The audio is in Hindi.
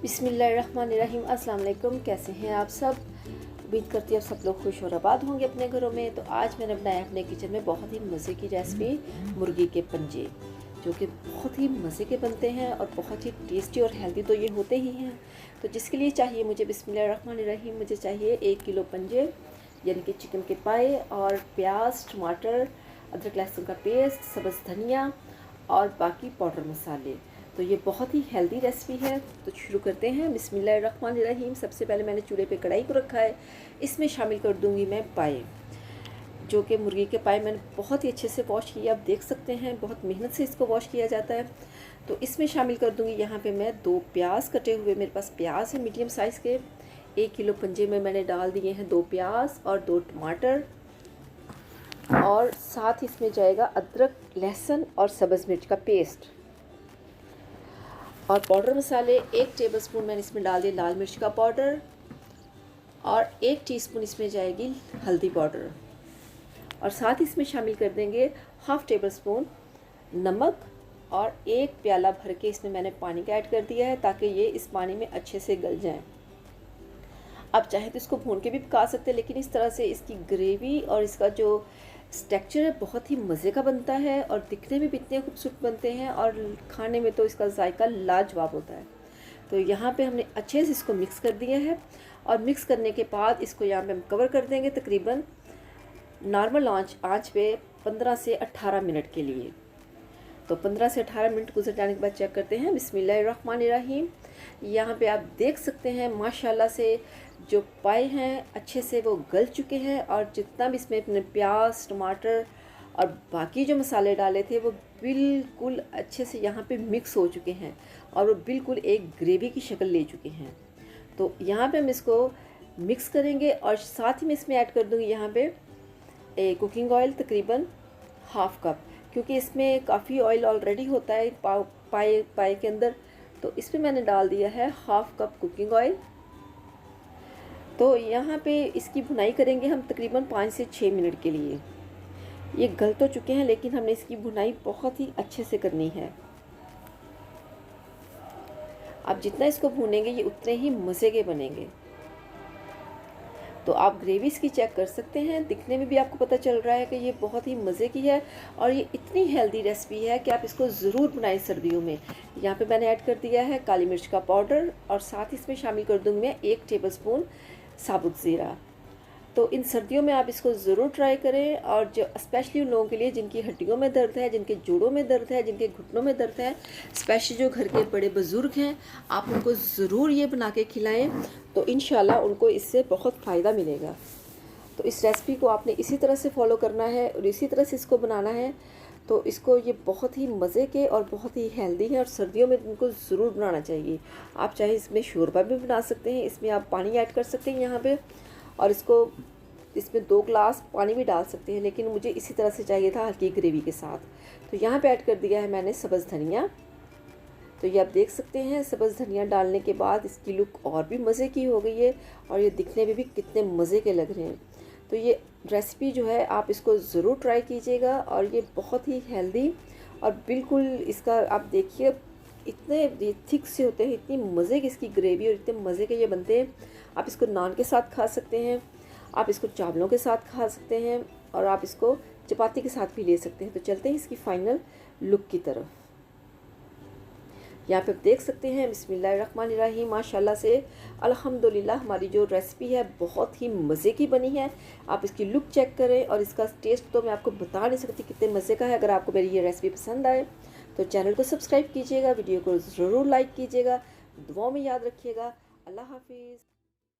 बिस्मिल्लाहिर्रहमानिर्रहीम। अस्सलाम वालेकुम। कैसे हैं आप सब? उम्मीद करती हूँ आप सब लोग खुश और आबाद होंगे अपने घरों में। तो आज मैंने बनाया अपने किचन में बहुत ही मज़े की रेसिपी मुर्गी के पंजे, जो कि बहुत ही मज़े के बनते हैं और बहुत ही टेस्टी और हेल्दी तो ये होते ही हैं। तो जिसके लिए चाहिए मुझे बिस्मिल्लाहिर्रहमानिर्रहीम मुझे चाहिए 1 किलो पंजे यानी कि चिकन के पाए, और प्याज, टमाटर, अदरक लहसुन का पेस्ट, सब्ज़ धनिया और बाकी पाउडर मसाले। तो ये बहुत ही हेल्दी रेसिपी है। तो शुरू करते हैं। बिस्मिल्लाहिर्रहमानिर्रहीम। सबसे पहले मैंने चूल्हे पे कढ़ाई को रखा है। इसमें शामिल कर दूंगी मैं पाए, जो कि मुर्गी के पाए मैंने बहुत ही अच्छे से वॉश किया। आप देख सकते हैं बहुत मेहनत से इसको वॉश किया जाता है। तो इसमें शामिल कर दूंगी यहाँ पे मैं 2 प्याज कटे हुए। मेरे पास प्याज है मीडियम साइज़ के। 1 किलो पंजे में मैंने डाल दिए हैं 2 प्याज और 2 टमाटर, और साथ ही इसमें जाएगा अदरक, लहसुन और सब्ज़ मिर्च का पेस्ट। और पाउडर मसाले 1 टेबलस्पून मैंने इसमें डाल दिया लाल मिर्च का पाउडर, और 1 टीस्पून इसमें जाएगी हल्दी पाउडर, और साथ ही इसमें शामिल कर देंगे 1/2 टेबलस्पून नमक, और 1 प्याला भर के इसमें मैंने पानी का ऐड कर दिया है ताकि ये इस पानी में अच्छे से गल जाएं। आप चाहें तो इसको भून के भी पका सकते हैं, लेकिन इस तरह से इसकी ग्रेवी और इसका जो टेक्सचर है बहुत ही मज़े का बनता है और दिखने में भी इतने खूबसूरत बनते हैं, और खाने में तो इसका जायका लाजवाब होता है। तो यहाँ पे हमने अच्छे से इसको मिक्स कर दिया है, और मिक्स करने के बाद इसको यहाँ पे हम कवर कर देंगे तकरीबन नॉर्मल आंच पे 15 से 18 मिनट के लिए। तो 15 से 18 मिनट गुजर जाने के बाद चेक करते हैं। बिस्मिल्लाहिर्रहमानिर्रहीम। यहाँ पे आप देख सकते हैं माशाल्लाह से जो पाए हैं अच्छे से वो गल चुके हैं, और जितना भी इसमें अपने प्याज, टमाटर और बाकी जो मसाले डाले थे वो बिल्कुल अच्छे से यहाँ पे मिक्स हो चुके हैं, और वो बिल्कुल एक ग्रेवी की शक्ल ले चुके हैं। तो यहाँ पे हम इसको मिक्स करेंगे, और साथ ही मैं इसमें ऐड कर दूँगी यहाँ पे कुकिंग ऑयल तकरीबन 1/2 कप, क्योंकि इसमें काफ़ी ऑयल ऑलरेडी होता है पाए के अंदर। तो इसमें मैंने डाल दिया है 1/2 कप कुकिंग ऑयल। तो यहाँ पे इसकी भुनाई करेंगे हम तकरीबन 5 से 6 मिनट के लिए। ये गल तो चुके हैं, लेकिन हमने इसकी भुनाई बहुत ही अच्छे से करनी है। आप जितना इसको भूनेंगे ये उतने ही मज़े के बनेंगे। तो आप ग्रेवी इसकी चेक कर सकते हैं, दिखने में भी आपको पता चल रहा है कि ये बहुत ही मज़े की है, और ये इतनी हेल्दी रेसिपी है कि आप इसको ज़रूर बनाएं सर्दियों में। यहाँ पे मैंने ऐड कर दिया है काली मिर्च का पाउडर, और साथ ही इसमें शामिल कर दूँगी मैं 1 टेबलस्पून साबुत ज़ीरा। तो इन सर्दियों में आप इसको ज़रूर ट्राई करें, और जो स्पेशली उन लोगों के लिए जिनकी हड्डियों में दर्द है, जिनके जोड़ों में दर्द है, जिनके घुटनों में दर्द है, स्पेशली जो घर के बड़े बुज़ुर्ग हैं, आप उनको ज़रूर ये बना के खिलाएं। तो इंशाल्लाह उनको इससे बहुत फ़ायदा मिलेगा। तो इस रेसिपी को आपने इसी तरह से फॉलो करना है और इसी तरह से इसको बनाना है। तो इसको ये बहुत ही मज़े के और बहुत ही हेल्दी है, और सर्दियों में इनको ज़रूर बनाना चाहिए। आप चाहे इसमें शोरबा भी बना सकते हैं, इसमें आप पानी ऐड कर सकते हैं यहाँ पे, और इसमें 2 ग्लास पानी भी डाल सकते हैं, लेकिन मुझे इसी तरह से चाहिए था हल्की ग्रेवी के साथ। तो यहाँ पे ऐड कर दिया है मैंने सब्ज़ धनिया। तो ये आप देख सकते हैं सब्ज़ धनिया डालने के बाद इसकी लुक और भी मज़े की हो गई है, और ये दिखने में भी कितने मज़े के लग रहे हैं। तो ये रेसिपी जो है आप इसको ज़रूर ट्राई कीजिएगा, और ये बहुत ही हेल्दी और बिल्कुल इसका आप देखिए इतने थिक से होते हैं, इतनी मज़े की इसकी ग्रेवी और इतने मज़े के ये बनते हैं। आप इसको नान के साथ खा सकते हैं, आप इसको चावलों के साथ खा सकते हैं, और आप इसको चपाती के साथ भी ले सकते हैं। तो चलते हैं इसकी फ़ाइनल लुक की तरफ। यहाँ पे आप देख सकते हैं बिस्मिल्लाहिर्रहमानिर्रहीम। माशाल्लाह से अल्हम्दुलिल्लाह हमारी जो रेसिपी है बहुत ही मज़े की बनी है। आप इसकी लुक चेक करें, और इसका टेस्ट तो मैं आपको बता नहीं सकती कितने मज़े का है। अगर आपको मेरी ये रेसिपी पसंद आए तो चैनल को सब्सक्राइब कीजिएगा, वीडियो को ज़रूर लाइक कीजिएगा, दुआओं में याद रखिएगा। अल्लाह हाफिज़।